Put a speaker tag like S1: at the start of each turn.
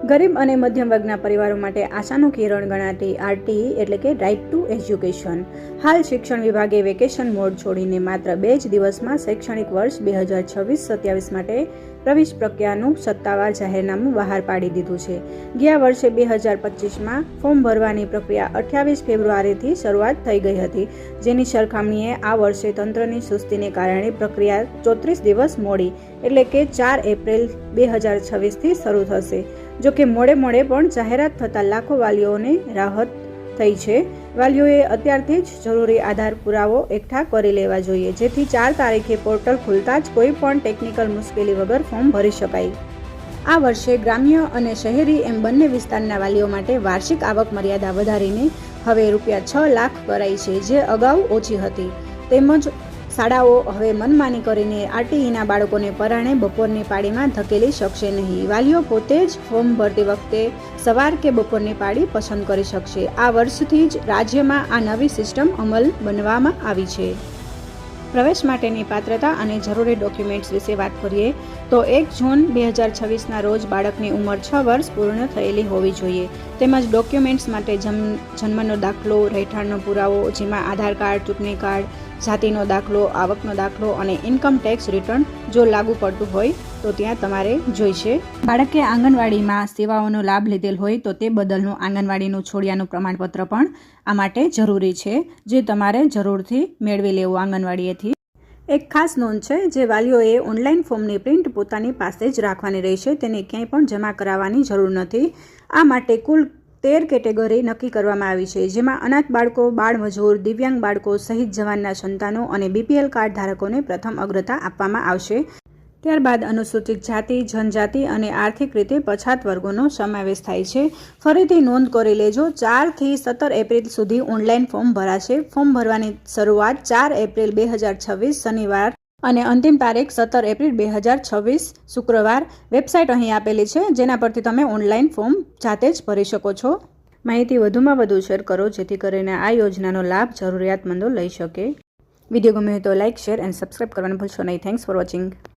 S1: ગરીબ અને મધ્યમ વર્ગના પરિવારો માટે આશાનું કિરણ ગણાતી આરટીઈ એટલે કે રાઇટ ટુ એજ્યુકેશન હાલ શિક્ષણ વિભાગે વેકેશન મોડ છોડીને માત્ર 2 જ દિવસમાં શૈક્ષણિક વર્ષ 2026-27 માટે પ્રવેશ પ્રક્રિયાનું સત્તાવાર જાહેરનામું બહાર પાડી દીધું છે। ગયા વર્ષે 2025માં ફોર્મ ભરવાની પ્રક્રિયા 28 ફેબ્રુઆરીથી શરૂઆત થઈ ગઈ હતી, જેની સરખામણીએ આ વર્ષે તંત્રની સુસ્તીને કારણે પ્રક્રિયા 34 દિવસ મોડી એટલે કે 4 એપ્રિલ 2026થી શરૂ થશે। જો કે મોડે પણ જાહેરાત થતાં લાખો વાલીઓને રાહત થઈ છે। વાલીઓએ અત્યારથી જ જરૂરી આધાર પુરાવો એકઠા કરી લેવા જોઈએ, જેથી 4 તારીખે પોર્ટલ ખુલતા જ કોઈ પણ ટેકનિકલ મુશ્કેલી વગર ફોર્મ ભરી શકાય। આ વર્ષે ગ્રામ્ય અને શહેરી એમ બંને વિસ્તારના વાલીઓ માટે વાર્ષિક આવક મર્યાદા વધારીને હવે ₹6 લાખ કરાઈ છે, જે અગાઉ ઓછી હતી। તેમજ શાળાઓ હવે મનમાની કરીને આરટીઈના બાળકોને પરાણે બપોરની પાળીમાં ધકેલી શકશે નહીં। વાલીઓ પોતે જ ફોર્મ ભરતી વખતે સવાર કે બપોરની પાળી પસંદ કરી શકશે। આ વર્ષથી જ રાજ્યમાં આ નવી સિસ્ટમ અમલ બનવામાં આવી છે। પ્રવેશ માટેની પાત્રતા અને જરૂરી ડોક્યુમેન્ટ્સ વિશે વાત કરીએ તો 1 જૂન 2026ના રોજ બાળકની ઉંમર 6 વર્ષ પૂર્ણ થયેલી હોવી જોઈએ। તેમજ ડોક્યુમેન્ટ્સ માટે જન્મનો દાખલો, રહેઠાણનો પુરાવો જેમાં આધાર કાર્ડ, ચૂંટણી કાર્ડ, જાતિનો દાખલો, આવકનો દાખલો અને ઇન્કમ ટેક્સ રિટર્ન જો લાગુ પડતું હોય તો ત્યાં તમારે જોઈશે। બાળકે આંગણવાડીમાં સેવાઓનો લાભ લીધેલ હોય તો તે બદલનું આંગણવાડીનું છોડિયાનું પ્રમાણપત્ર પણ આ માટે જરૂરી છે, જે તમારે જરૂરથી મેળવી લેવું આંગણવાડીએથી। એક ખાસ નોંધ છે, જે વાલીઓએ ઓનલાઈન ફોર્મની પ્રિન્ટ પોતાની પાસે જ રાખવાની રહેશે, તેને ક્યાંય પણ જમા કરાવવાની જરૂર નથી। આ માટે કુલ 13 કેટેગરી નક્કી કરવામાં આવી છે, જેમાં અનાથ બાળકો, બાળમજૂર, દિવ્યાંગ બાળકો, શહીદ જવાનના સંતાનો અને બીપીએલ કાર્ડ ધારકોને પ્રથમ અગ્રતા આપવામાં આવશે। ત્યારબાદ અનુસૂચિત જાતિ, જનજાતિ અને આર્થિક રીતે પછાત વર્ગોનો સમાવેશ થાય છે। ફરીથી નોંધ કરી લેજો, 4 થી 17 એપ્રિલ સુધી ઓનલાઈન ફોર્મ ભરાશે। ફોર્મ ભરવાની શરૂઆત 4 એપ્રિલ 2026 શનિવાર અને અંતિમ તારીખ 17 એપ્રિલ 2026 શુક્રવાર। વેબસાઇટ અહીં આપેલી છે, જેના પરથી તમે ઓનલાઈન ફોર્મ જાતે જ ભરી શકો છો। માહિતી વધુમાં વધુ શેર કરો, જેથી કરીને આ યોજનાનો લાભ જરૂરિયાતમંદો લઈ શકે। વિડીયો ગમે તો લાઇક, શેર એન્ડ સબસ્ક્રાઇબ કરવાનું ભૂલશો નહીં। Thanks for watching.